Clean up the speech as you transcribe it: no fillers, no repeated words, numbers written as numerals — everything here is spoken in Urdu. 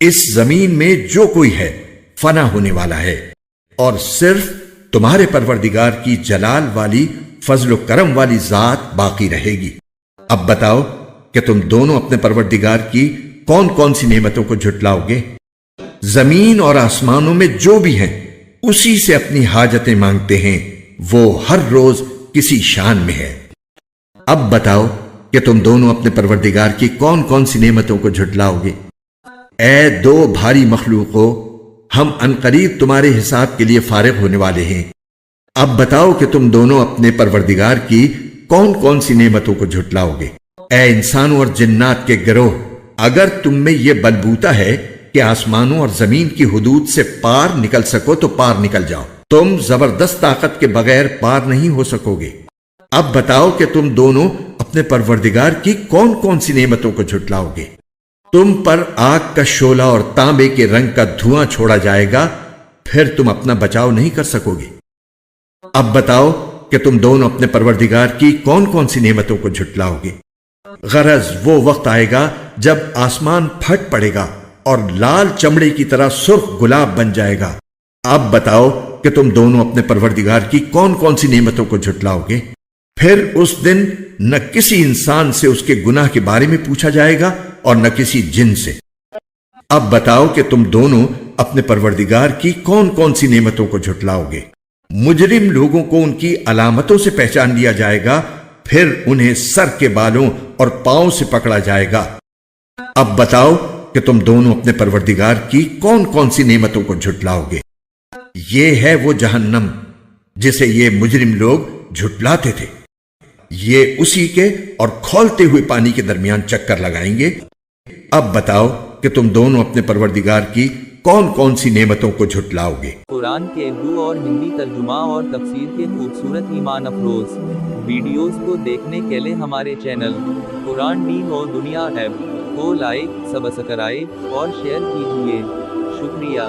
اس زمین میں جو کوئی ہے فنا ہونے والا ہے، اور صرف تمہارے پروردگار کی جلال والی فضل و کرم والی ذات باقی رہے گی۔ اب بتاؤ کہ تم دونوں اپنے پروردگار کی کون کون سی نعمتوں کو جھٹلاؤ گے؟ زمین اور آسمانوں میں جو بھی ہیں اسی سے اپنی حاجتیں مانگتے ہیں، وہ ہر روز کسی شان میں ہے۔ اب بتاؤ کہ تم دونوں اپنے پروردگار کی کون کون سی نعمتوں کو جھٹلاؤ گے؟ اے دو بھاری مخلوقوں، ہم عنقریب تمہارے حساب کے لیے فارغ ہونے والے ہیں۔ اب بتاؤ کہ تم دونوں اپنے پروردگار کی کون کون سی نعمتوں کو جھٹلاؤ گے؟ اے انسانوں اور جنات کے گروہ، اگر تم میں یہ بلبوتا ہے کہ آسمانوں اور زمین کی حدود سے پار نکل سکو تو پار نکل جاؤ، تم زبردست طاقت کے بغیر پار نہیں ہو سکو گے۔ اب بتاؤ کہ تم دونوں اپنے پروردگار کی کون کون سی نعمتوں کو جھٹلاؤ گے؟ تم پر آگ کا شعلہ اور تانبے کے رنگ کا دھواں چھوڑا جائے گا، پھر تم اپنا بچاؤ نہیں کر سکو گے۔ اب بتاؤ کہ تم دونوں اپنے پروردگار کی کون کون سی نعمتوں کو جھٹلاؤ گے؟ غرض وہ وقت آئے گا جب آسمان پھٹ پڑے گا اور لال چمڑے کی طرح سرخ گلاب بن جائے گا۔ اب بتاؤ کہ تم دونوں اپنے پروردگار کی کون کون سی نعمتوں کو جھٹلاؤ گے؟ پھر اس دن نہ کسی انسان سے اس کے گناہ کے بارے میں پوچھا جائے گا اور نہ کسی جن سے۔ اب بتاؤ کہ تم دونوں اپنے پروردگار کی کون کون سی نعمتوں کو جھٹلاؤ گے؟ مجرم لوگوں کو ان کی علامتوں سے پہچان لیا جائے گا، پھر انہیں سر کے بالوں اور پاؤں سے پکڑا جائے گا۔ اب بتاؤ کہ تم دونوں اپنے پروردگار کی کون کون سی نعمتوں کو جھٹلاؤ گے؟ یہ ہے وہ جہنم جسے یہ مجرم لوگ جھٹلاتے تھے، یہ اسی کے اور کھولتے ہوئے پانی کے درمیان چکر لگائیں گے۔ اب بتاؤ کہ تم دونوں اپنے پروردگار کی کون کون سی نعمتوں کو جھٹلاؤ گے؟ قرآن کے اردو اور ہندی ترجمہ اور تفسیر کے خوبصورت ایمان افروز ویڈیوز کو دیکھنے کے لیے ہمارے چینل قرآن دین اور دنیا ایپ کو لائک، سبسکرائب اور شیئر کیجیے۔ شکریہ۔